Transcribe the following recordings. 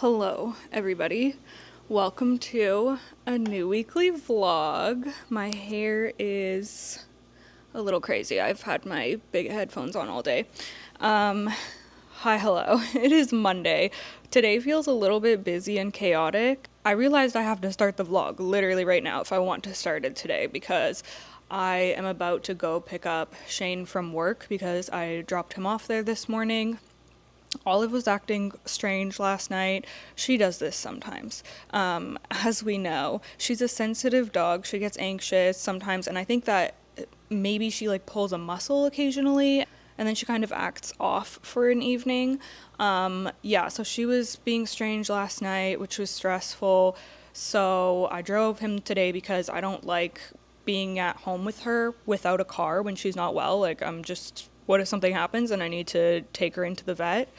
Hello, everybody. Welcome to a new weekly vlog. My hair is a little crazy. I've had my big headphones on all day. Hi, hello. It is Monday. Today feels a little bit busy and chaotic. I realized I have to start the vlog literally right now if I want to start it today because I am about to go pick up Shane from work because I dropped him off there this morning. Olive was acting strange last night. She does this sometimes. As we know, she's a sensitive dog. She gets anxious sometimes, and I think that maybe she like pulls a muscle occasionally, and then she kind of acts off for an evening. So she was being strange last night, which was stressful. So I drove him today because I don't like being at home with her without a car when she's not well. Like, what if something happens and I need to take her into the vet?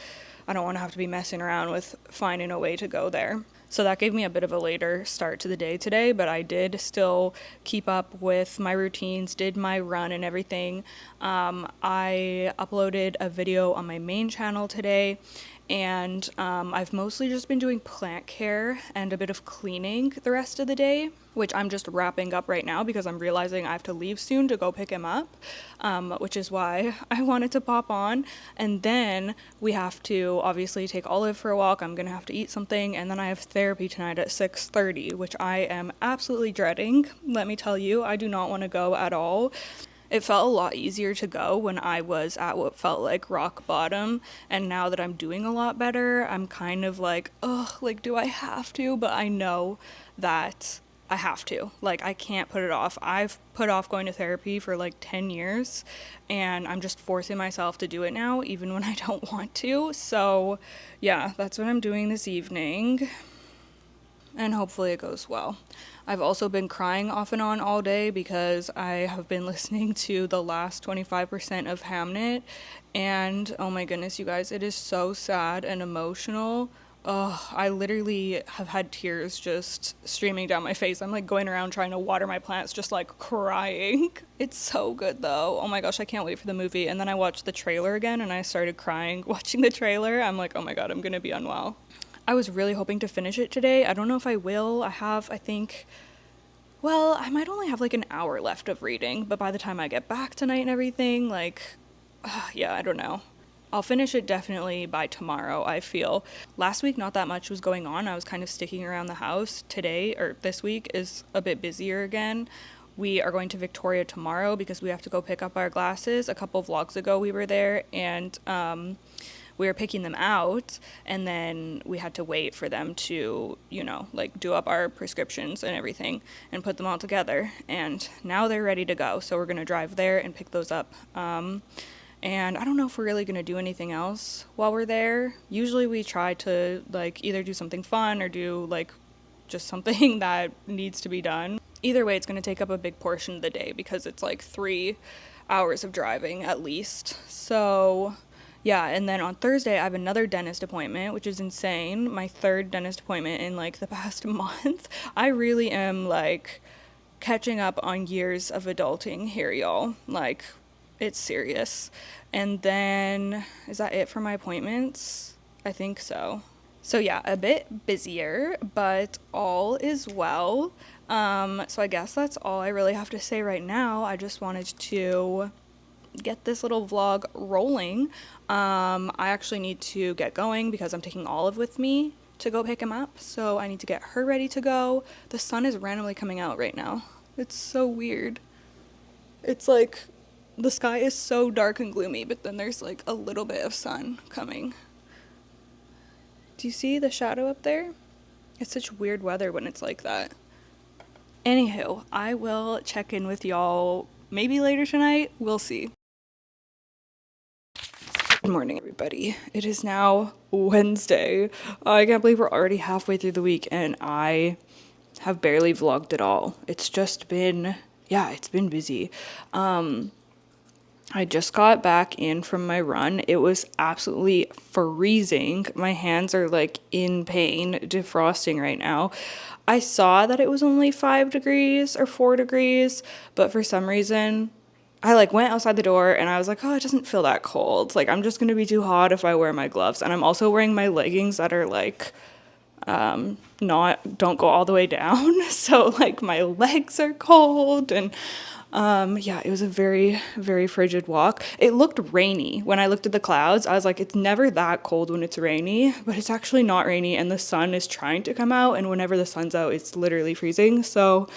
I don't want to have to be messing around with finding a way to go there. So that gave me a bit of a later start to the day today, but I did still keep up with my routines, did my run and everything. I uploaded a video on my main channel today, and I've mostly just been doing plant care and a bit of cleaning the rest of the day, which I'm just wrapping up right now because I'm realizing I have to leave soon to go pick him up, which is why I wanted to pop on. And then we have to obviously take Olive for a walk. I'm gonna have to eat something, and then I have therapy tonight at 6:30, which I am absolutely dreading. Let me tell you, I do not want to go at all. It felt a lot easier to go when I was at what felt like rock bottom, and now that I'm doing a lot better, I'm kind of like, oh, like, do I have to? But I know that I have to. Like, I can't put it off. I've put off going to therapy for like 10 years, and I'm just forcing myself to do it now, even when I don't want to. So, yeah, that's what I'm doing this evening, and hopefully it goes well. I've also been crying off and on all day because I have been listening to the last 25% of Hamnet, and oh my goodness, you guys, it is so sad and emotional. Oh, I literally have had tears just streaming down my face. I'm like going around trying to water my plants, just like crying. It's so good though. Oh my gosh, I can't wait for the movie. And then I watched the trailer again and I started crying watching the trailer. I'm like, oh my god, I'm gonna be unwell. I was really hoping to finish it today. I don't know if I will. I might only have like an hour left of reading, but by the time I get back tonight and everything, I don't know. I'll finish it definitely by tomorrow, I feel. Last week, not that much was going on. I was kind of sticking around the house. Today, or this week, is a bit busier again. We are going to Victoria tomorrow because we have to go pick up our glasses. A couple vlogs ago, we were there, and we were picking them out, and then we had to wait for them to, do up our prescriptions and everything and put them all together. And now they're ready to go. So we're going to drive there and pick those up. And I don't know if we're really going to do anything else while we're there. Usually we try to either do something fun or do just something that needs to be done. Either way, it's going to take up a big portion of the day because it's 3 hours of driving at least. So yeah, and then on Thursday, I have another dentist appointment, which is insane. My third dentist appointment in the past month. I really am catching up on years of adulting here, y'all. It's serious. And then, is that it for my appointments? I think so. So yeah, a bit busier, but all is well. So I guess that's all I really have to say right now. I just wanted to get this little vlog rolling. I actually need to get going because I'm taking Olive with me to go pick him up. So I need to get her ready to go. The sun is randomly coming out right now. It's so weird. It's the sky is so dark and gloomy, but then there's a little bit of sun coming. Do you see the shadow up there? It's such weird weather when it's like that. Anywho, I will check in with y'all maybe later tonight. We'll see. Good morning, everybody. It is now Wednesday. I can't believe we're already halfway through the week and I have barely vlogged at all. It's just been, it's been busy. I just got back in from my run. It was absolutely freezing. My hands are in pain, defrosting right now. I saw that it was only 5 degrees or 4 degrees, but for some reason, I went outside the door and I was like, oh, it doesn't feel that cold. I'm just gonna be too hot if I wear my gloves. And I'm also wearing my leggings that are don't go all the way down. So like my legs are cold and yeah, it was a very, very frigid walk. It looked rainy. When I looked at the clouds, I was like, it's never that cold when it's rainy, but it's actually not rainy and the sun is trying to come out, and whenever the sun's out, it's literally freezing. So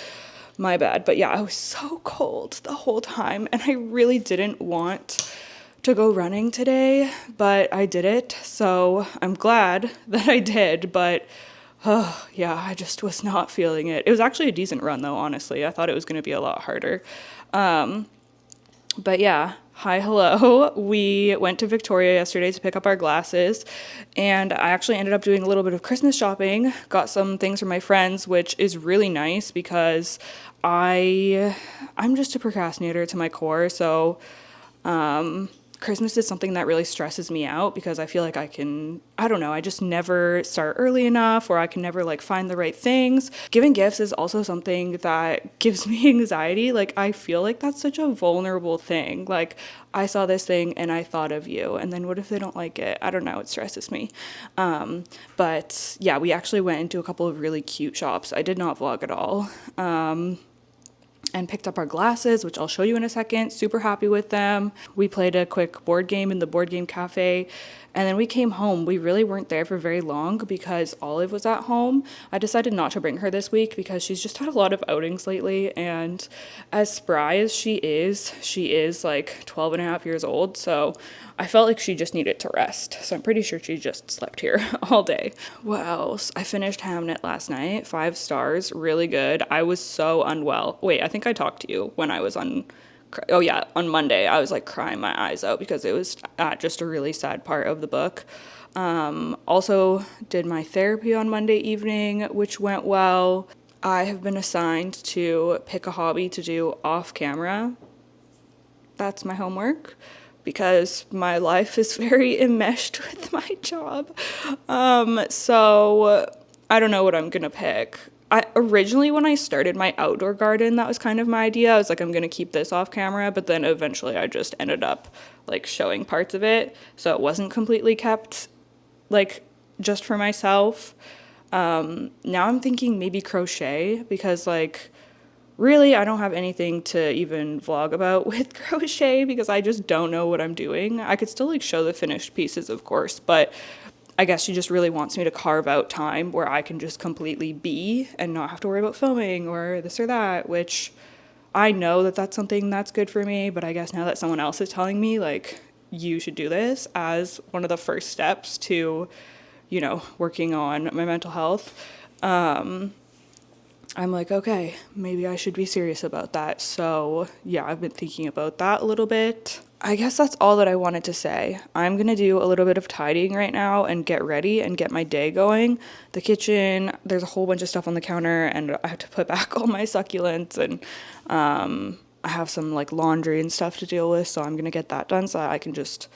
my bad. But yeah, I was so cold the whole time and I really didn't want to go running today, but I did it. So I'm glad that I did, but oh, yeah, I just was not feeling it. It was actually a decent run, though, honestly. I thought it was going to be a lot harder. But yeah, hi, hello. We went to Victoria yesterday to pick up our glasses, and I actually ended up doing a little bit of Christmas shopping. Got some things from my friends, which is really nice because I'm just a procrastinator to my core, so Christmas is something that really stresses me out because I feel like I don't know, I just never start early enough, or I can never like find the right things. Giving gifts is also something that gives me anxiety. Like I feel like that's such a vulnerable thing. Like I saw this thing and I thought of you, and then what if they don't like it? I don't know, it stresses me. But yeah, we actually went into a couple of really cute shops. I did not vlog at all. And picked up our glasses, which I'll show you in a second. Super happy with them. We played a quick board game in the board game cafe, and then we came home. We really weren't there for very long because Olive was at home. I decided not to bring her this week because she's just had a lot of outings lately, and as spry as she is like 12 and a half years old, so I felt like she just needed to rest. So I'm pretty sure she just slept here all day. What else? I finished Hamnet last night, 5 stars, really good. I was so unwell. Wait, I think I talked to you when I was on Monday. I was like crying my eyes out because it was just a really sad part of the book. Also did my therapy on Monday evening, which went well. I have been assigned to pick a hobby to do off camera. That's my homework, because my life is very enmeshed with my job. So I don't know what I'm gonna pick. Originally, when I started my outdoor garden, that was kind of my idea. I was like, I'm gonna keep this off camera, but then eventually I just ended up like showing parts of it, so it wasn't completely kept like just for myself. Now I'm thinking maybe crochet, because like really, I don't have anything to even vlog about with crochet because I just don't know what I'm doing. I could still like show the finished pieces, of course, but I guess she just really wants me to carve out time where I can just completely be and not have to worry about filming or this or that, which I know that that's something that's good for me, but I guess now that someone else is telling me, like, you should do this as one of the first steps to, you know, working on my mental health, I'm like, okay, maybe I should be serious about that. So yeah, I've been thinking about that a little bit. I guess that's all that I wanted to say. I'm gonna do a little bit of tidying right now and get ready and get my day going. The kitchen, there's a whole bunch of stuff on the counter, and I have to put back all my succulents, and I have some like laundry and stuff to deal with, so I'm gonna get that done so that I can just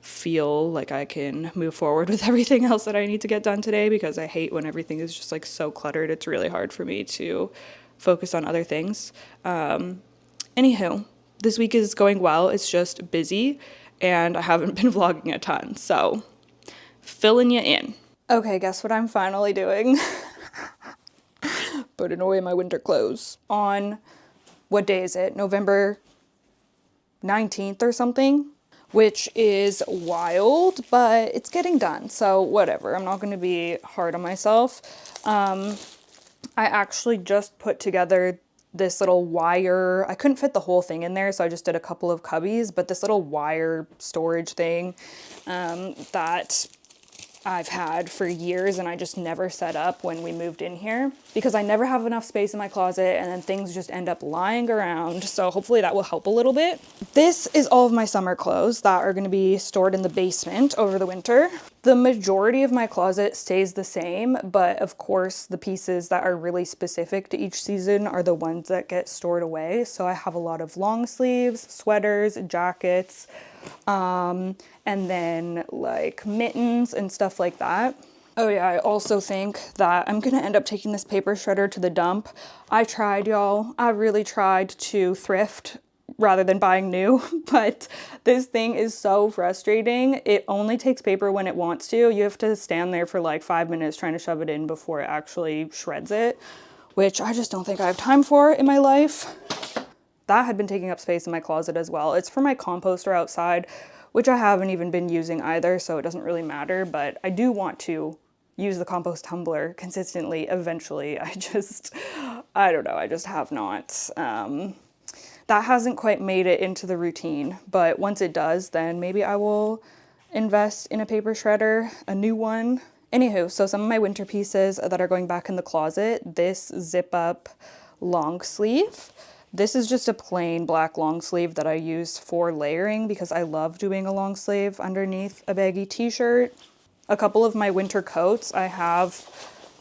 feel like I can move forward with everything else that I need to get done today, because I hate when everything is just like so cluttered. It's really hard for me to focus on other things. Anywho, this week is going well. It's just busy and I haven't been vlogging a ton, so filling you in. Okay, guess what I'm finally doing? Putting away my winter clothes. On, what day is it? November 19th or something? Which is wild, but it's getting done, so whatever. I'm not going to be hard on myself. I actually just put together this little wire. I couldn't fit the whole thing in there, so I just did a couple of cubbies, but this little wire storage thing that I've had for years, and I just never set up when we moved in here because I never have enough space in my closet, and then things just end up lying around. So hopefully that will help a little bit. This is all of my summer clothes that are going to be stored in the basement over the winter. The majority of my closet stays the same, but of course the pieces that are really specific to each season are the ones that get stored away. So I have a lot of long sleeves, sweaters, jackets, and then like mittens and stuff like that. Oh yeah, I also think that I'm gonna end up taking this paper shredder to the dump. I tried, y'all. I really tried to thrift rather than buying new. But this thing is so frustrating. It only takes paper when it wants to. You have to stand there for like 5 minutes trying to shove it in before it actually shreds it, which I just don't think I have time for in my life. That had been taking up space in my closet as well. It's for my composter outside, which I haven't even been using either, so it doesn't really matter, but I do want to use the compost tumbler consistently eventually. I don't know, I just have not. That hasn't quite made it into the routine, but once it does, then maybe I will invest in a paper shredder, a new one. Anywho, so some of my winter pieces that are going back in the closet, this zip up long sleeve. This is just a plain black long sleeve that I use for layering because I love doing a long sleeve underneath a baggy t-shirt. A couple of my winter coats, I have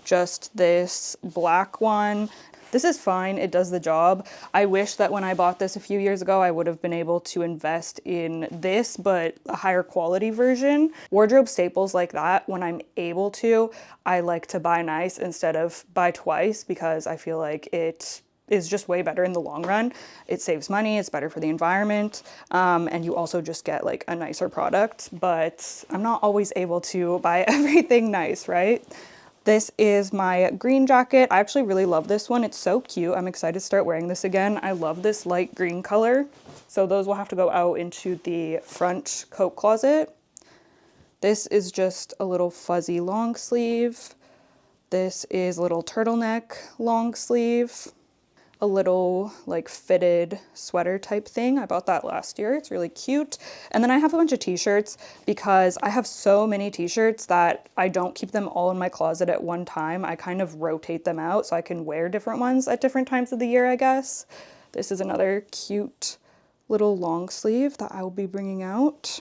just this black one. This is fine, it does the job. I wish that when I bought this a few years ago, I would have been able to invest in this, but a higher quality version. Wardrobe staples like that, when I'm able to, I like to buy nice instead of buy twice because I feel like it is just way better in the long run. It saves money, it's better for the environment, and you also just get like a nicer product, but I'm not always able to buy everything nice, right? This is my green jacket. I actually really love this one. It's so cute. I'm excited to start wearing this again. I love this light green color. So those will have to go out into the front coat closet. This is just a little fuzzy long sleeve. This is a little turtleneck long sleeve. A little like fitted sweater type thing. I bought that last year. It's really cute. And then I have a bunch of t-shirts because I have so many t-shirts that I don't keep them all in my closet at one time. I kind of rotate them out so I can wear different ones at different times of the year, I guess. This is another cute little long sleeve that I will be bringing out.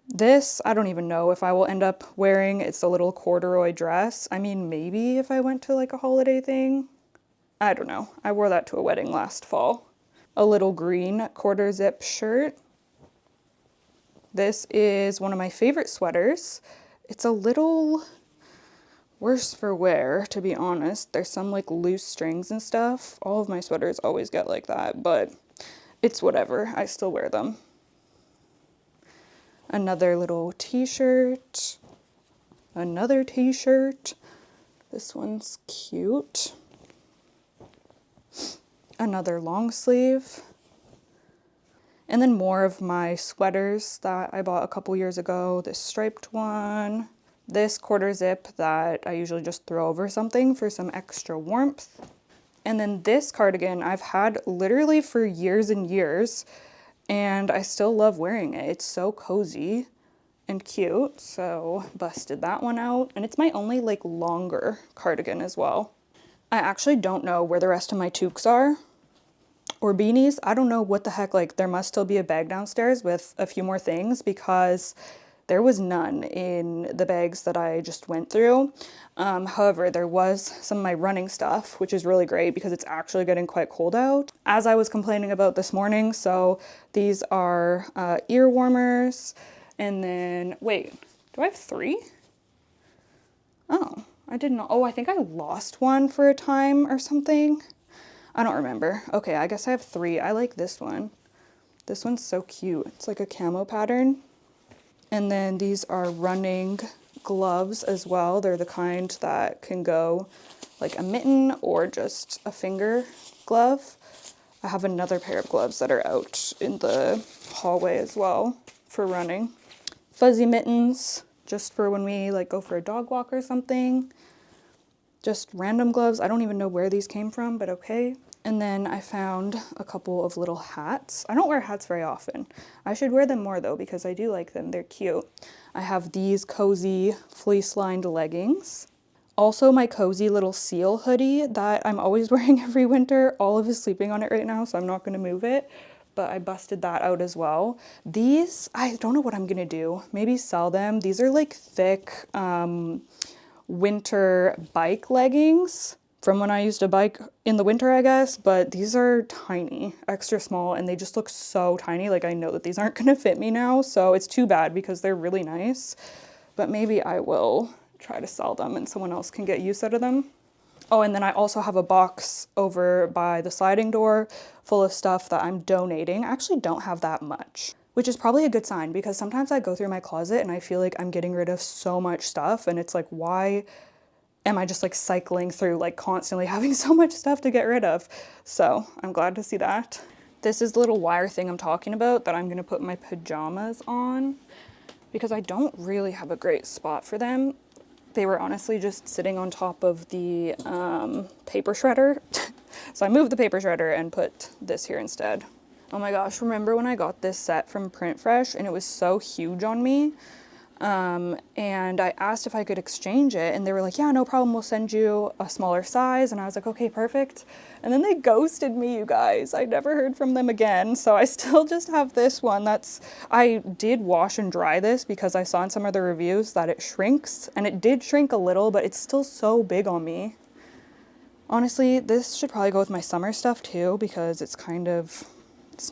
This, I don't even know if I will end up wearing. It's a little corduroy dress. I mean, maybe if I went to like a holiday thing. I don't know. I wore that to a wedding last fall. A little green quarter zip shirt. This is one of my favorite sweaters. It's a little worse for wear, to be honest. There's some like loose strings and stuff. All of my sweaters always get like that, but it's whatever. I still wear them. Another little t-shirt. Another t-shirt. This one's cute. Another long sleeve, and then more of my sweaters that I bought a couple years ago. This striped one, this quarter zip that I usually just throw over something for some extra warmth, and then this cardigan I've had literally for years and years, and I still love wearing it. It's so cozy and cute, so busted that one out, and it's my only like longer cardigan as well. I actually don't know where the rest of my toques are, or beanies. I don't know what the heck, like there must still be a bag downstairs with a few more things because there was none in the bags that I just went through. However, there was some of my running stuff, which is really great because it's actually getting quite cold out, as I was complaining about this morning. So these are ear warmers, and then, wait, do I have 3? Oh. I didn't know. Oh, I think I lost one for a time or something. I don't remember. Okay, I guess I have 3. I like this one. This one's so cute. It's like a camo pattern. And then these are running gloves as well. They're the kind that can go like a mitten or just a finger glove. I have another pair of gloves that are out in the hallway as well for running. Fuzzy mittens, just for when we like go for a dog walk or something. Just random gloves. I don't even know where these came from, but okay. And then I found a couple of little hats. I don't wear hats very often. I should wear them more though because I do like them. They're cute. I have these cozy fleece-lined leggings. Also my cozy little seal hoodie that I'm always wearing every winter. Olive is sleeping on it right now, so I'm not gonna move it. But I busted that out as well. These, I don't know what I'm gonna do. Maybe sell them. These are like thick winter bike leggings from when I used to bike in the winter, I guess, but these are tiny, extra small, and they just look so tiny. Like I know that these aren't gonna fit me now, so it's too bad because they're really nice, but maybe I will try to sell them and someone else can get use out of them. Oh, and then I also have a box over by the sliding door full of stuff that I'm donating. I actually don't have that much, which is probably a good sign because sometimes I go through my closet and I feel like I'm getting rid of so much stuff and it's like, why am I just like cycling through like constantly having so much stuff to get rid of? So I'm glad to see that. This is the little wire thing I'm talking about that I'm gonna put my pajamas on because I don't really have a great spot for them. They were honestly just sitting on top of the paper shredder. So I moved the paper shredder and put this here instead. Oh my gosh, remember when I got this set from Print Fresh and it was so huge on me? And I asked if I could exchange it and they were like, yeah, no problem, we'll send you a smaller size. And I was like, okay, perfect. And then they ghosted me, you guys. I never heard from them again. So I still just have this one. I did wash and dry this because I saw in some of the reviews that it shrinks, and it did shrink a little, but it's still so big on me. Honestly, this should probably go with my summer stuff too because it's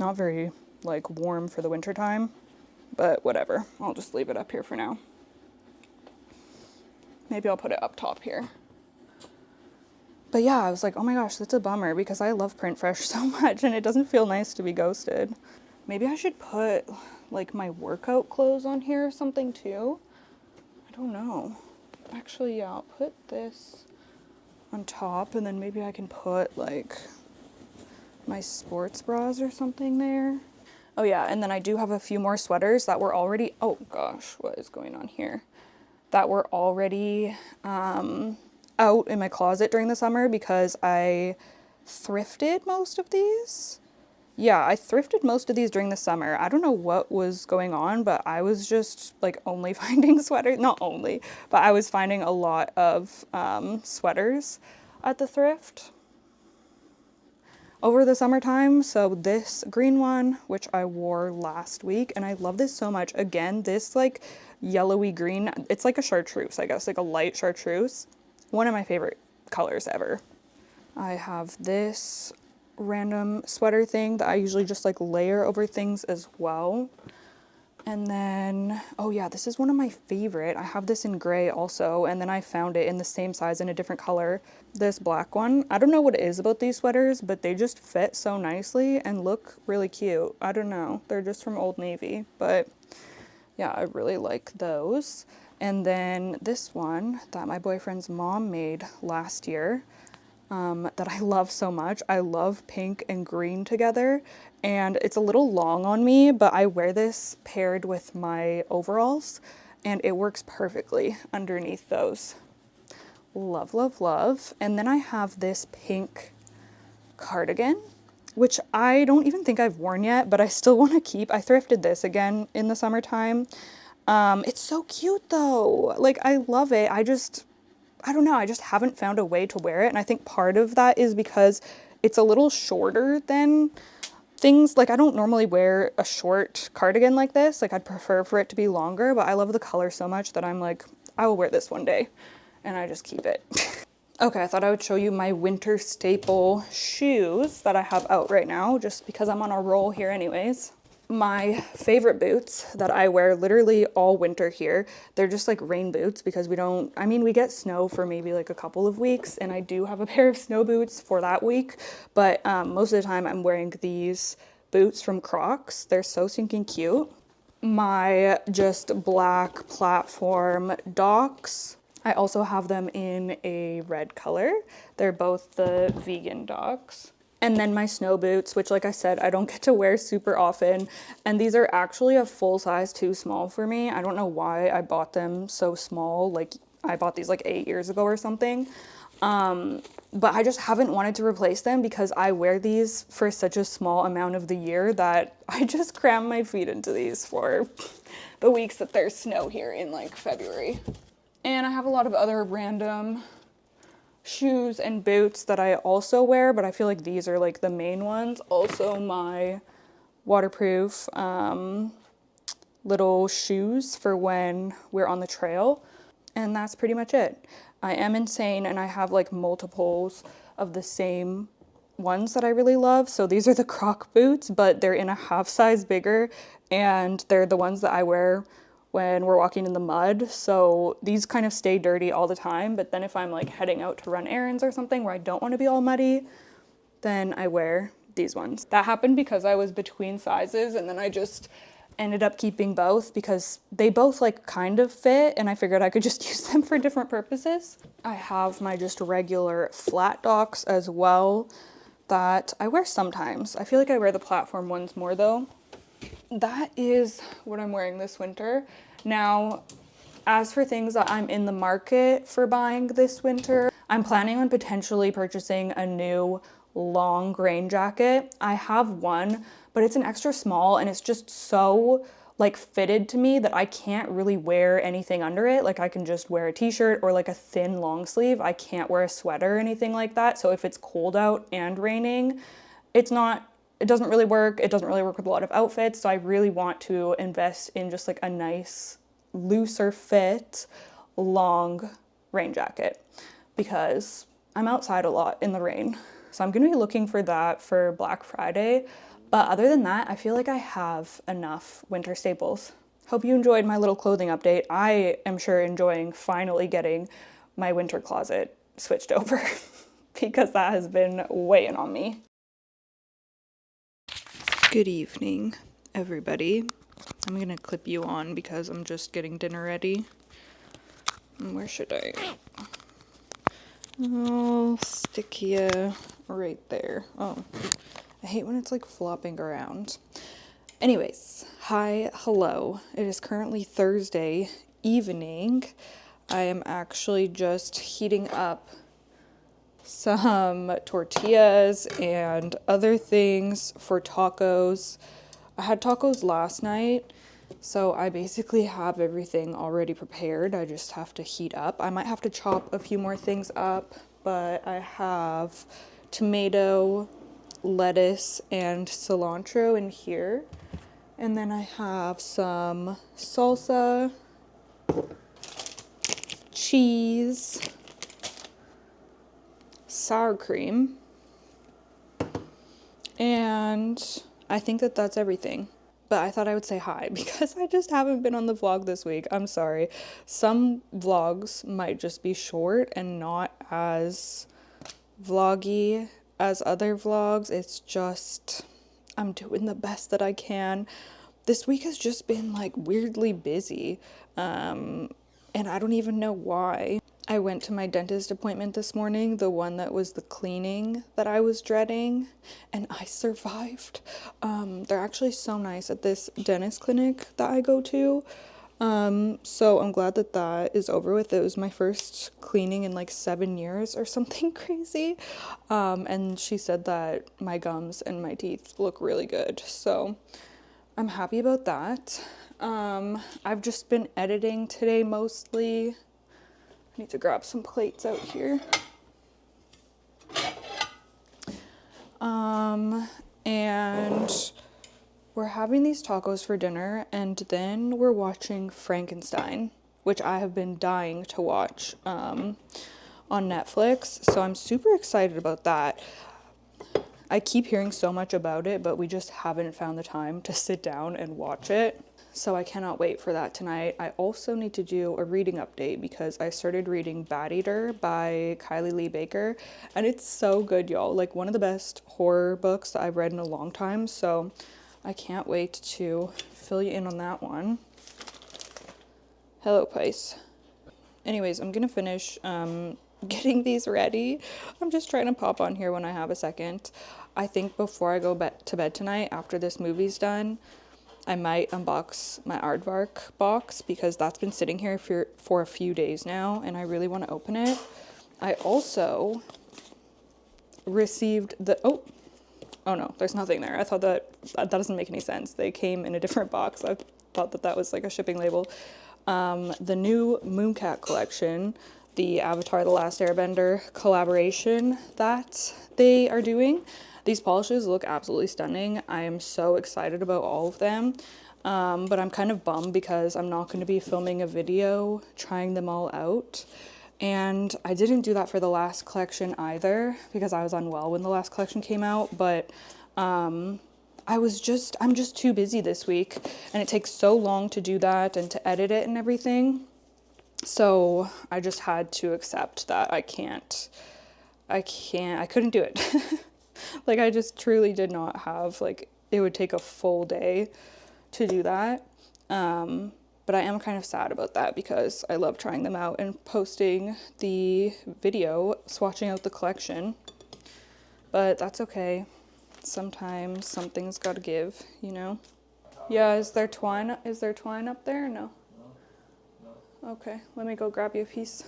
not very like warm for the winter time. But whatever, I'll just leave it up here for now. Maybe I'll put it up top here. But yeah, I was like, oh my gosh, that's a bummer because I love Print Fresh so much and it doesn't feel nice to be ghosted. Maybe I should put like my workout clothes on here or something too. I don't know. Actually, yeah, I'll put this on top and then maybe I can put like my sports bras or something there. Oh yeah, and then I do have a few more sweaters that were already, oh gosh, what is going on here? That were already out in my closet during the summer because I thrifted most of these. Yeah, I thrifted most of these during the summer. I don't know what was going on, but I was just like only finding sweaters, not only, but I was finding a lot of sweaters at the thrift over the summertime. So this green one, which I wore last week, and I love this so much. Again, this like yellowy green, it's like a chartreuse, I guess, like a light chartreuse. One of my favorite colors ever. I have this random sweater thing that I usually just like layer over things as well. And then, oh yeah, this is one of my favorite. I have this in gray also, and then I found it in the same size in a different color. This black one. I don't know what it is about these sweaters, but they just fit so nicely and look really cute. I don't know. They're just from Old Navy, but yeah, I really like those. And then this one that my boyfriend's mom made last year. That I love so much. I love pink and green together, and it's a little long on me, but I wear this paired with my overalls and it works perfectly underneath those. Love, love, love. And then I have this pink cardigan, which I don't even think I've worn yet, but I still want to keep. I thrifted this again in the summertime. It's so cute though. Like, I love it. I don't know, I just haven't found a way to wear it. And I think part of that is because it's a little shorter than things, like I don't normally wear a short cardigan like this. Like I'd prefer for it to be longer, but I love the color so much that I'm like, I will wear this one day. And I just keep it. Okay, I thought I would show you my winter staple shoes that I have out right now, just because I'm on a roll here anyways. My favorite boots that I wear literally all winter here, they're just like rain boots because we get snow for maybe like a couple of weeks, and I do have a pair of snow boots for that week, but most of the time I'm wearing these boots from Crocs. They're so stinking cute. My just black platform Docs, I also have them in a red color. They're both the vegan Docs. And then my snow boots, which like I said, I don't get to wear super often. And these are actually a full size too small for me. I don't know why I bought them so small. Like I bought these like 8 years ago or something. But I just haven't wanted to replace them because I wear these for such a small amount of the year that I just cram my feet into these for the weeks that there's snow here in like February. And I have a lot of other random shoes and boots that I also wear, but I feel like these are like the main ones. Also my waterproof little shoes for when we're on the trail, and that's pretty much it. I am insane and I have like multiples of the same ones that I really love. So these are the Croc boots, but they're in a half size bigger, and they're the ones that I wear when we're walking in the mud. So these kind of stay dirty all the time. But then if I'm like heading out to run errands or something where I don't want to be all muddy, then I wear these ones. That happened because I was between sizes, and then I just ended up keeping both because they both like kind of fit, and I figured I could just use them for different purposes. I have my just regular flat docks as well that I wear sometimes. I feel like I wear the platform ones more though. That is what I'm wearing this winter. Now, as for things that I'm in the market for buying this winter, I'm planning on potentially purchasing a new long rain jacket. I have one, but it's an extra small and it's just so like fitted to me that I can't really wear anything under it. Like I can just wear a t-shirt or like a thin long sleeve. I can't wear a sweater or anything like that. So if it's cold out and raining, it doesn't really work. It doesn't really work with a lot of outfits. So I really want to invest in just like a nice, looser fit, long rain jacket because I'm outside a lot in the rain. So I'm gonna be looking for that for Black Friday. But other than that, I feel like I have enough winter staples. Hope you enjoyed my little clothing update. I am sure enjoying finally getting my winter closet switched over because that has been weighing on me. Good evening, everybody. I'm gonna clip you on because I'm just getting dinner ready. Where should I? I'll stick you right there. Oh, I hate when it's like flopping around. Anyways, hi, hello. It is currently Thursday evening. I am actually just heating up some tortillas and other things for tacos. I had tacos last night, so I basically have everything already prepared. I just have to heat up. I might have to chop a few more things up, but I have tomato, lettuce, and cilantro in here. And then I have some salsa, cheese, sour cream, and I think that that's everything. But I thought I would say hi because I just haven't been on the vlog this week. I'm sorry. Some vlogs might just be short and not as vloggy as other vlogs. It's just, I'm doing the best that I can. This week has just been like weirdly busy, and I don't even know why. I went to my dentist appointment this morning, the one that was the cleaning that I was dreading, and I survived. They're actually so nice at this dentist clinic that I go to. So I'm glad that that is over with. It was my first cleaning in like 7 years or something crazy. And she said that my gums and my teeth look really good. So I'm happy about that. I've just been editing today mostly. I need to grab some plates out here. And we're having these tacos for dinner, and then we're watching Frankenstein, which I have been dying to watch on Netflix. So I'm super excited about that. I keep hearing so much about it, but we just haven't found the time to sit down and watch it. So I cannot wait for that tonight. I also need to do a reading update because I started reading Bad Eater by Kylie Lee Baker, and it's so good, y'all. Like one of the best horror books that I've read in a long time. So I can't wait to fill you in on that one. Hello, Pice. Anyways, I'm gonna finish getting these ready. I'm just trying to pop on here when I have a second. I think before I go to bed tonight, after this movie's done, I might unbox my aardvark box because that's been sitting here for a few days now and I really want to open it. I also received the, oh no, there's nothing there. I thought that doesn't make any sense. They came in a different box. I thought that was like a shipping label. The new Mooncat collection, the Avatar: The Last Airbender collaboration that they are doing. These polishes look absolutely stunning. I am so excited about all of them, but I'm kind of bummed because I'm not going to be filming a video trying them all out. And I didn't do that for the last collection either because I was unwell when the last collection came out, but I I'm just too busy this week, and it takes so long to do that and to edit it and everything. So I just had to accept that I couldn't do it. Like, I just truly did not have, like, it would take a full day to do that. But I am kind of sad about that because I love trying them out and posting the video, swatching out the collection. But that's okay. Sometimes something's got to give, you know? Yeah, is there twine up there or no? Okay, let me go grab you a piece.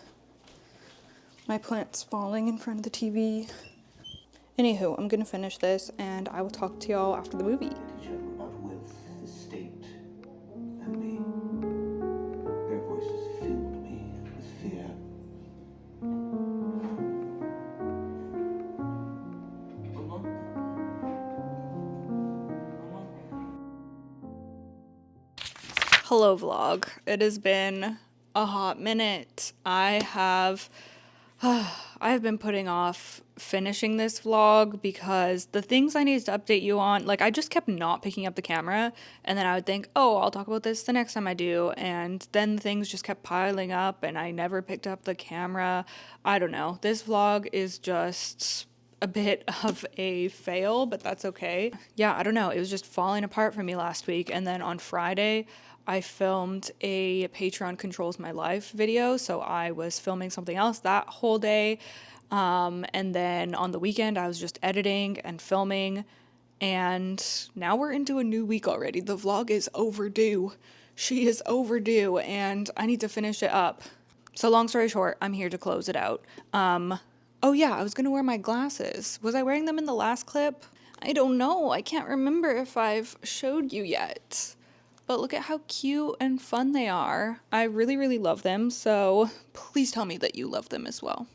My plant's falling in front of the TV. Anywho, I'm gonna finish this and I will talk to y'all after the movie. About wealth, the state, and me. Their voices filled me with fear. Hello vlog. It has been a hot minute. I've been putting off finishing this vlog because the things I needed to update you on, like, I just kept not picking up the camera, and then I would think, oh, I'll talk about this the next time I do, and then things just kept piling up and I never picked up the camera. I don't know. This vlog is just a bit of a fail, but that's okay. Yeah, I don't know. It was just falling apart for me last week, and then on Friday I filmed a Patreon Controls My Life video, so I was filming something else that whole day. And then on the weekend, I was just editing and filming, and now we're into a new week already. The vlog is overdue. She is overdue, and I need to finish it up. So long story short, I'm here to close it out. Oh yeah, I was gonna wear my glasses. Was I wearing them in the last clip? I don't know. I can't remember if I've showed you yet. But look at how cute and fun they are. I really, really love them, so please tell me that you love them as well.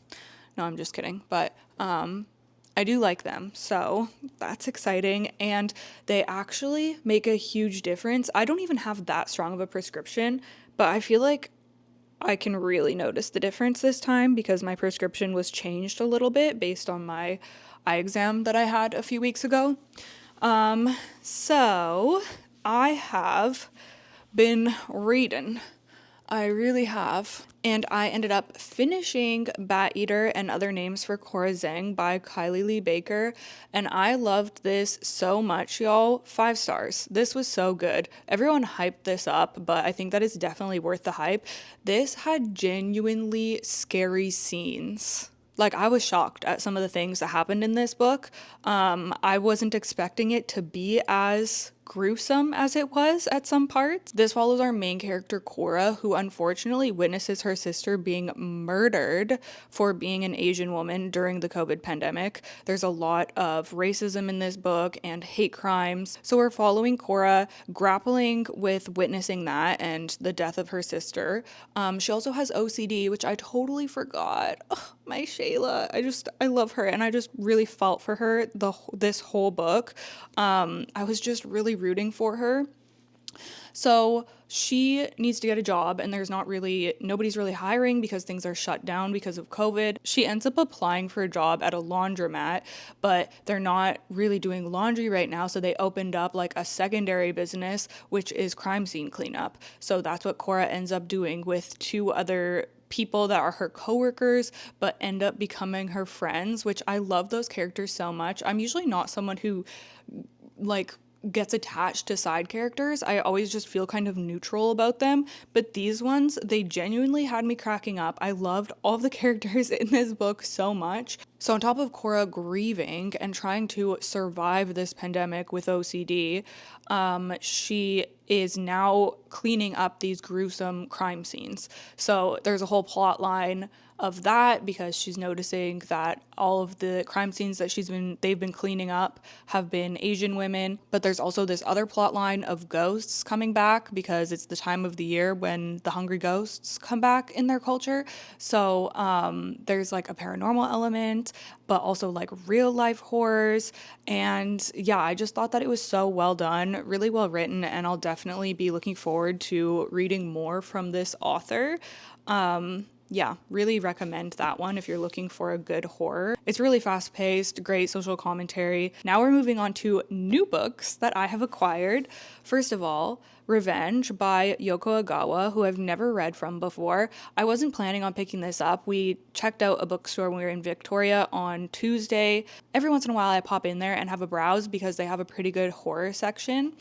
No, I'm just kidding, but I do like them, so that's exciting, and they actually make a huge difference. I don't even have that strong of a prescription, but I feel like I can really notice the difference this time because my prescription was changed a little bit based on my eye exam that I had a few weeks ago. So I have been reading. I really have. And I ended up finishing Bat Eater and Other Names for Cora Zhang by Kylie Lee Baker. And I loved this so much, y'all. 5 stars. This was so good. Everyone hyped this up, but I think that it's definitely worth the hype. This had genuinely scary scenes. Like, I was shocked at some of the things that happened in this book. I wasn't expecting it to be as gruesome as it was at some parts. This follows our main character, Cora, who unfortunately witnesses her sister being murdered for being an Asian woman during the COVID pandemic. There's a lot of racism in this book and hate crimes. So we're following Cora grappling with witnessing that and the death of her sister. She also has OCD, which I totally forgot. Ugh, my Shayla. I love her, and I just really felt for her this whole book. I was just really rooting for her. So she needs to get a job, and nobody's really hiring because things are shut down because of COVID. She ends up applying for a job at a laundromat, but they're not really doing laundry right now, so they opened up like a secondary business, which is crime scene cleanup. So that's what Cora ends up doing with 2 other people that are her coworkers but end up becoming her friends, which I love those characters so much. I'm usually not someone who like gets attached to side characters. I always just feel kind of neutral about them, but these ones, they genuinely had me cracking up. I loved all of the characters in this book so much. So on top of Cora grieving and trying to survive this pandemic with OCD, she is now cleaning up these gruesome crime scenes. So there's a whole plot line of that because she's noticing that all of the crime scenes that they've been cleaning up have been Asian women. But there's also this other plot line of ghosts coming back because it's the time of the year when the hungry ghosts come back in their culture. So there's like a paranormal element, but also like real life horrors. And yeah, I just thought that it was so well done, really well written, and I'll definitely be looking forward to reading more from this author. yeah, really recommend that one if you're looking for a good horror. It's really fast paced, great social commentary. Now we're moving on to new books that I have acquired. First of all, Revenge by Yoko Agawa, who I've never read from before. I wasn't planning on picking this up. We checked out a bookstore when we were in Victoria on Tuesday. Every once in a while I pop in there and have a browse because they have a pretty good horror section.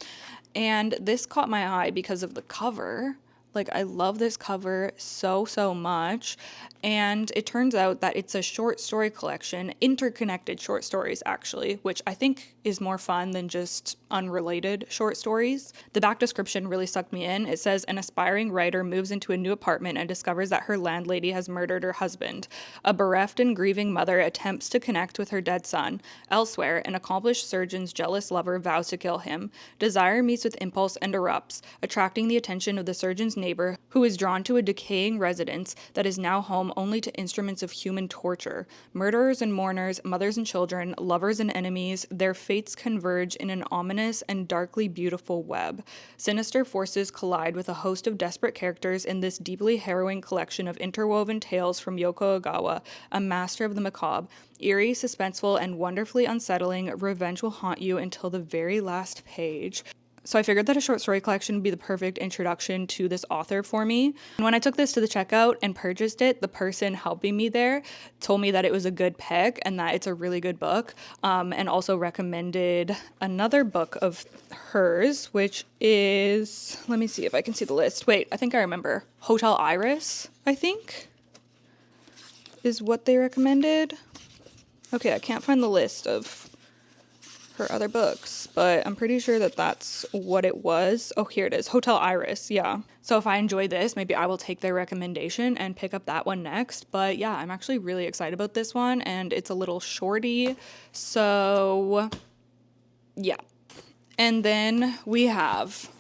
And this caught my eye because of the cover. Like, I love this cover so much. And it turns out that it's a short story collection, interconnected short stories, actually, which I think is more fun than just unrelated short stories. The back description really sucked me in. It says, an aspiring writer moves into a new apartment and discovers that her landlady has murdered her husband. A bereft and grieving mother attempts to connect with her dead son. Elsewhere, an accomplished surgeon's jealous lover vows to kill him. Desire meets with impulse and erupts, attracting the attention of the surgeon's neighbor, who is drawn to a decaying residence that is now home only to instruments of human torture. Murderers and mourners, mothers and children, lovers and enemies, their fates converge in an ominous and darkly beautiful web. Sinister forces collide with a host of desperate characters in this deeply harrowing collection of interwoven tales from Yoko Agawa, a master of the macabre. Eerie, suspenseful, and wonderfully unsettling, revenge will haunt you until the very last page. So I figured that a short story collection would be the perfect introduction to this author for me. And when I took this to the checkout and purchased it, the person helping me there told me that it was a good pick and that it's a really good book, and also recommended another book of hers, which is, let me see if I can see the list. Wait, I think I remember. Hotel Iris, I think, is what they recommended. Okay, I can't find the list of her other books, but I'm pretty sure that that's what it was. Oh, here it is. Hotel Iris, yeah. So if I enjoy this, maybe I will take their recommendation and pick up that one next. But yeah, I'm actually really excited about this one, and it's a little shorty. So yeah. And then we have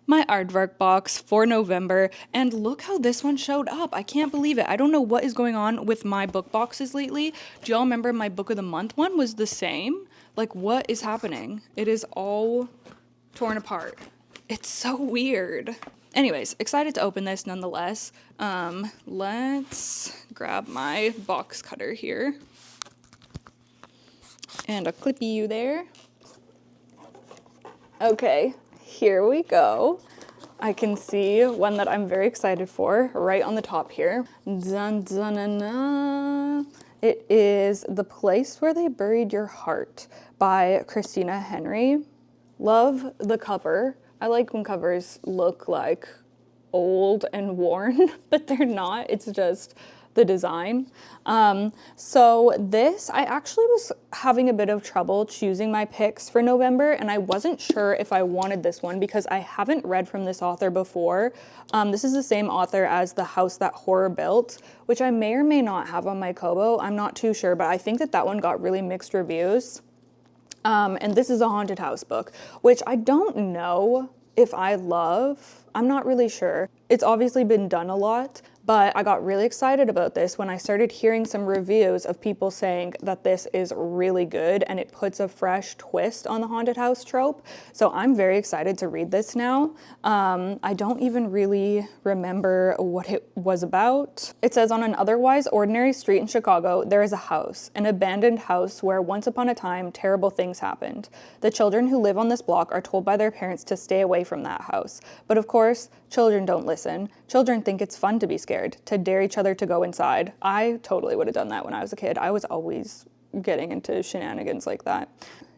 my aardvark box for November, and look how this one showed up. I can't believe it. I don't know what is going on with my book boxes lately. Do y'all remember my book of the month one was the same? Like, what is happening? It is all torn apart. It's so weird. Anyways, excited to open this nonetheless. Let's grab my box cutter here. And a clippy you there. Okay, here we go. I can see one that I'm very excited for right on the top here. Dun, dun, dun, dun. It is The Place Where They Buried Your Heart by Christina Henry. Love the cover. I like when covers look like old and worn, but they're not. It's just the design. So this, I actually was having a bit of trouble choosing my picks for November, and I wasn't sure if I wanted this one because I haven't read from this author before. This is the same author as The House That Horror Built, which I may or may not have on my Kobo. I'm not too sure, but I think that one got really mixed reviews. And this is a haunted house book, which I don't know if I love. I'm not really sure. It's obviously been done a lot, but I got really excited about this when I started hearing some reviews of people saying that this is really good and it puts a fresh twist on the haunted house trope. So I'm very excited to read this now. I don't even really remember what it was about. It says, on an otherwise ordinary street in Chicago, there is a house, an abandoned house where once upon a time terrible things happened. The children who live on this block are told by their parents to stay away from that house. But of course, children don't listen. Children think it's fun to be scared, to dare each other to go inside. I totally would have done that when I was a kid. I was always getting into shenanigans like that.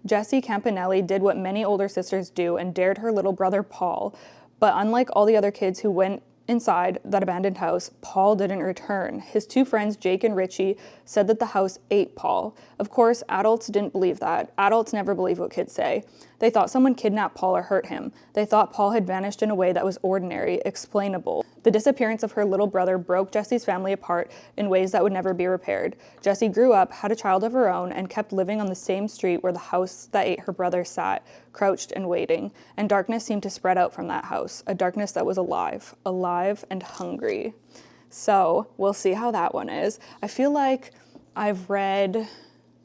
Jessie Campanelli did what many older sisters do and dared her little brother Paul. But unlike all the other kids who went inside that abandoned house, Paul didn't return. His two friends, Jake and Richie, said that the house ate Paul. Of course, adults didn't believe that. Adults never believe what kids say. They thought someone kidnapped Paul or hurt him. They thought Paul had vanished in a way that was ordinary, explainable. The disappearance of her little brother broke Jessie's family apart in ways that would never be repaired. Jessie grew up, had a child of her own, and kept living on the same street where the house that ate her brother sat, crouched and waiting. And darkness seemed to spread out from that house, a darkness that was alive and hungry. So we'll see how that one is. I feel like I've read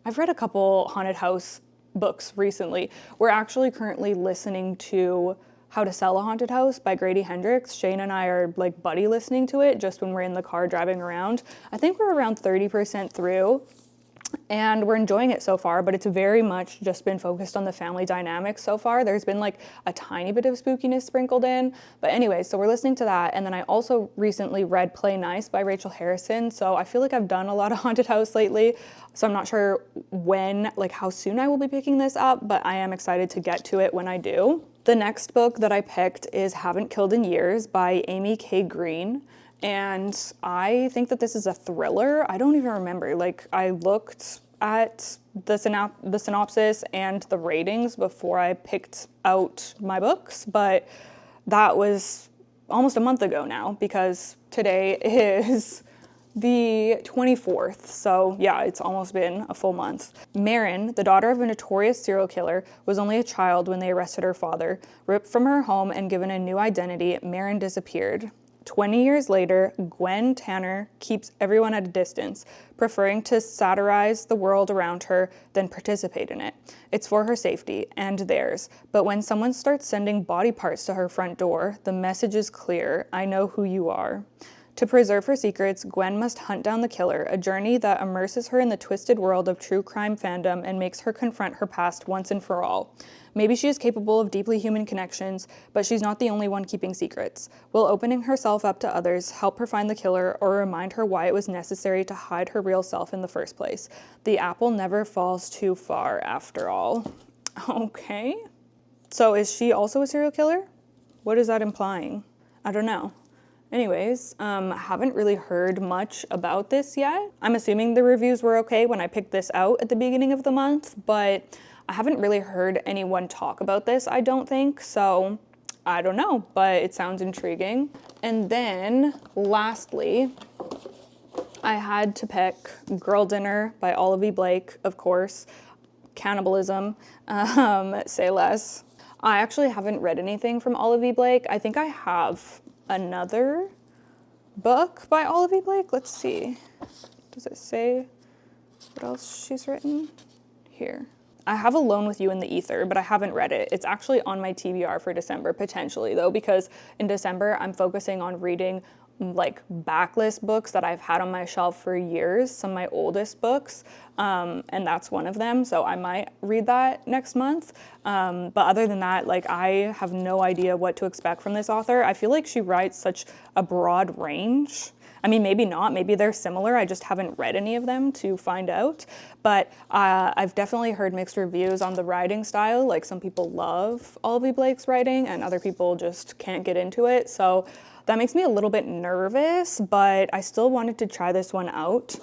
a couple haunted house books recently. We're actually currently listening to How to Sell a Haunted House by Grady Hendrix. Shane and I are like buddy listening to it just when we're in the car driving around. I think we're around 30% through. And we're enjoying it so far, but it's very much just been focused on the family dynamics so far. There's been like a tiny bit of spookiness sprinkled in. But anyway, so we're listening to that. And then I also recently read Play Nice by Rachel Harrison. So I feel like I've done a lot of haunted house lately. So I'm not sure when, like how soon I will be picking this up, but I am excited to get to it when I do. The next book that I picked is Haven't Killed in Years by Amy K. Green. And I think that this is a thriller. I don't even remember. Like, I looked at the synopsis and the ratings before I picked out my books, but that was almost a month ago now because today is the 24th. So yeah, it's almost been a full month. Marin, the daughter of a notorious serial killer, was only a child when they arrested her father. Ripped from her home and given a new identity, Marin disappeared. 20 years later, Gwen Tanner keeps everyone at a distance, preferring to satirize the world around her than participate in it. It's for her safety and theirs, but when someone starts sending body parts to her front door, the message is clear: I know who you are. To preserve her secrets, Gwen must hunt down the killer, a journey that immerses her in the twisted world of true crime fandom and makes her confront her past once and for all. Maybe she is capable of deeply human connections, but she's not the only one keeping secrets. Will opening herself up to others help her find the killer or remind her why it was necessary to hide her real self in the first place? The apple never falls too far after all. Okay. So is she also a serial killer? What is that implying? I don't know. Anyways, haven't really heard much about this yet. I'm assuming the reviews were okay when I picked this out at the beginning of the month, but I haven't really heard anyone talk about this, I don't think, so I don't know, but it sounds intriguing. And then, lastly, I had to pick Girl Dinner by Olive E. Blake, of course, Cannibalism, say less. I actually haven't read anything from Olive E. Blake. I think I have another book by Olive E. Blake. Let's see. Does it say what else she's written? Here. I have Alone with You in the Ether, but I haven't read it. It's actually on my TBR for December, potentially, though, because in December, I'm focusing on reading like backlist books that I've had on my shelf for years, some of my oldest books, and that's one of them, so I might read that next month. But other than that, like, I have no idea what to expect from this author. I feel like she writes such a broad range. I mean, maybe not, maybe they're similar, I just haven't read any of them to find out, but I've definitely heard mixed reviews on the writing style. Like, some people love Olive E. Blake's writing and other people just can't get into it, so that makes me a little bit nervous, but I still wanted to try this one out.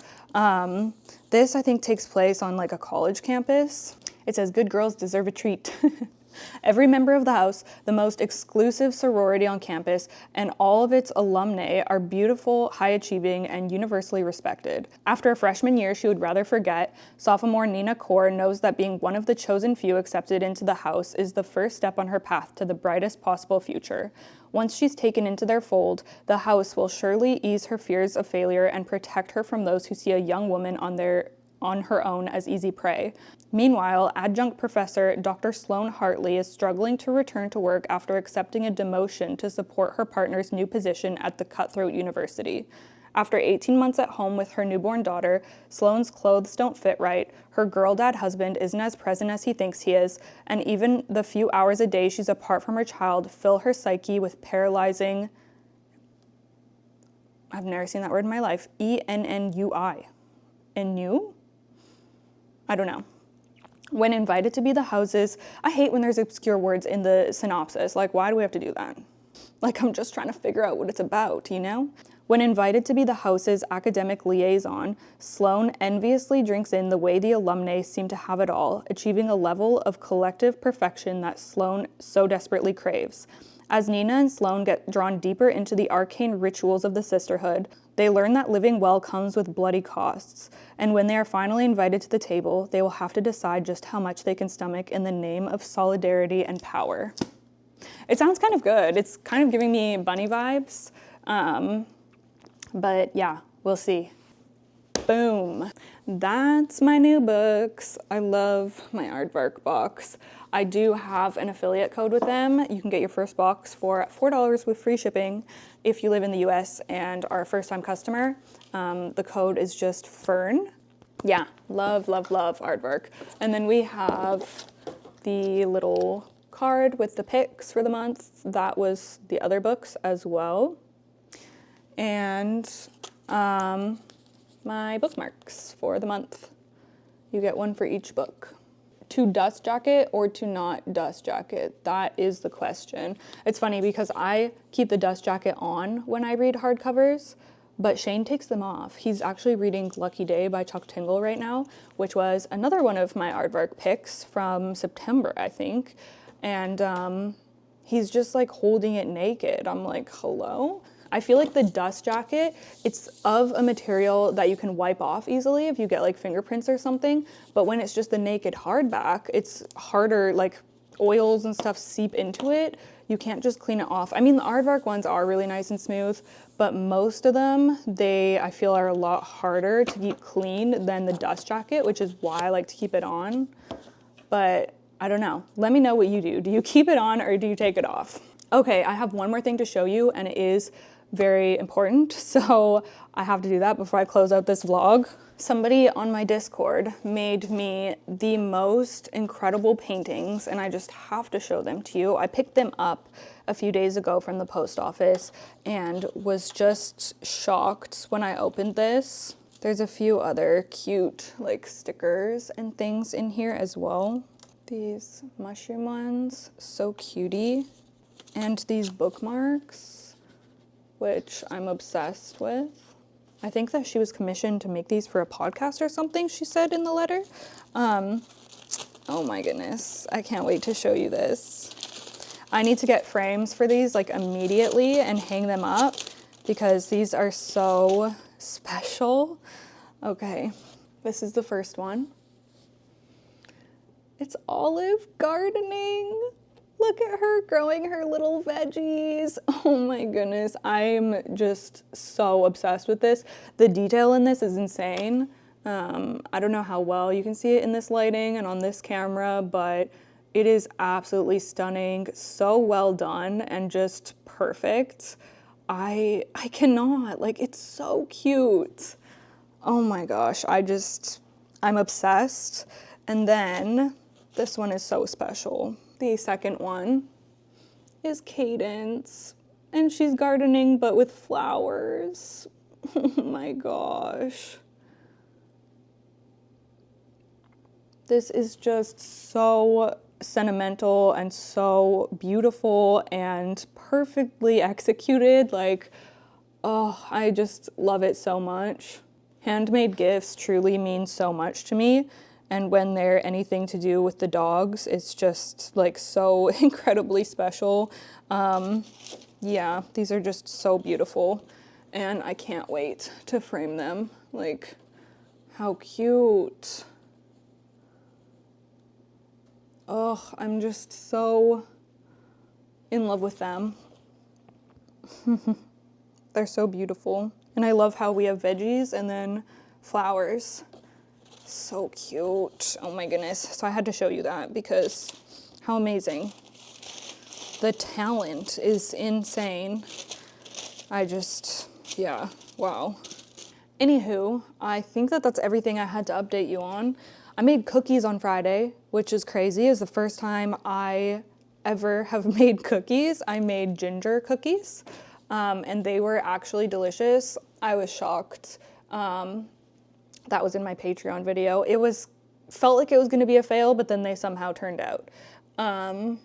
This, I think, takes place on like a college campus. It says, good girls deserve a treat. Every member of the house, the most exclusive sorority on campus, and all of its alumnae are beautiful, high-achieving, and universally respected. After a freshman year she would rather forget, sophomore Nina Kaur knows that being one of the chosen few accepted into the house is the first step on her path to the brightest possible future. Once she's taken into their fold, the house will surely ease her fears of failure and protect her from those who see a young woman on her own as easy prey. Meanwhile, adjunct professor Dr. Sloane Hartley is struggling to return to work after accepting a demotion to support her partner's new position at the cutthroat university. After 18 months at home with her newborn daughter, Sloane's clothes don't fit right, her girl dad husband isn't as present as he thinks he is, and even the few hours a day she's apart from her child fill her psyche with paralyzing, I've never seen that word in my life, ENNUI. Ennui? I don't know. When invited to be the house's, I hate when there's obscure words in the synopsis. Like, why do we have to do that? Like, I'm just trying to figure out what it's about, you know? When invited to be the house's academic liaison, Sloane enviously drinks in the way the alumnae seem to have it all, achieving a level of collective perfection that Sloane so desperately craves. As Nina and Sloane get drawn deeper into the arcane rituals of the sisterhood, they learn that living well comes with bloody costs, and when they are finally invited to the table, they will have to decide just how much they can stomach in the name of solidarity and power. It sounds kind of good. It's kind of giving me bunny vibes, but yeah, we'll see. Boom. that's my new books. I love my aardvark box. I do have an affiliate code with them. You can get your first box for $4 with free shipping if you live in the US and are a first-time customer. The code is just FERN. Yeah, love, love, love aardvark. And then we have the little card with the picks for the month. That was the other books as well. And my bookmarks for the month. You get one for each book. To dust jacket or to not dust jacket? That is the question. It's funny because I keep the dust jacket on when I read hardcovers, but Shane takes them off. He's actually reading Lucky Day by Chuck Tingle right now, which was another one of my aardvark picks from September, I think. And he's just like holding it naked. I'm like, hello? I feel like the dust jacket, it's of a material that you can wipe off easily if you get like fingerprints or something. But when it's just the naked hardback, it's harder, like oils and stuff seep into it. You can't just clean it off. I mean, the aardvark ones are really nice and smooth, but most of them, I feel are a lot harder to keep clean than the dust jacket, which is why I like to keep it on. But I don't know. Let me know what you do. Do you keep it on or do you take it off? Okay, I have one more thing to show you, and it is very important, so I have to do that before I close out this vlog. Somebody on my Discord made me the most incredible paintings, and I just have to show them to you. I picked them up a few days ago from the post office and was just shocked when I opened this. There's a few other cute like stickers and things in here as well. These mushroom ones, so cutie. And these bookmarks, which I'm obsessed with. I think that she was commissioned to make these for a podcast or something, she said in the letter. Oh my goodness, I can't wait to show you this. I need to get frames for these like immediately and hang them up because these are so special. Okay, this is the first one. It's Olive gardening. Look at her growing her little veggies. Oh my goodness, I'm just so obsessed with this. The detail in this is insane. I don't know how well you can see it in this lighting and on this camera, but it is absolutely stunning. So well done and just perfect. I cannot, like, it's so cute. Oh my gosh, I'm obsessed. And then this one is so special. The second one is Cadence, and she's gardening but with flowers. Oh my gosh. This is just so sentimental and so beautiful and perfectly executed. Like, oh, I just love it so much. Handmade gifts truly mean so much to me. And when they're anything to do with the dogs, it's just like so incredibly special. Yeah, these are just so beautiful. And I can't wait to frame them. Like, how cute. Oh, I'm just so in love with them. They're so beautiful. And I love how we have veggies and then flowers. So cute. Oh my goodness. So I had to show you that because how amazing. The talent is insane. Yeah, wow. Anywho, I think that that's everything I had to update you on. I made cookies on Friday, which is crazy. It's the first time I ever have made cookies. I made ginger cookies, and they were actually delicious. I was shocked. That was in my Patreon video. Felt like it was gonna be a fail, but then they somehow turned out. I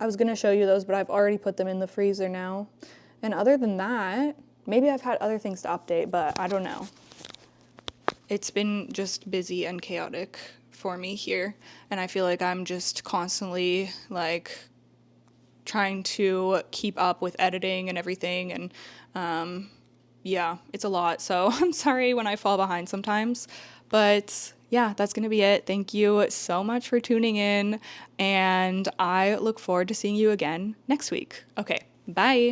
was gonna show you those, but I've already put them in the freezer now. And other than that, maybe I've had other things to update, but I don't know. It's been just busy and chaotic for me here, and I feel like I'm just constantly like trying to keep up with editing and everything, and yeah, it's a lot, so I'm sorry when I fall behind sometimes, but yeah, that's gonna be it. Thank you so much for tuning in, and I look forward to seeing you again next week. Okay, bye.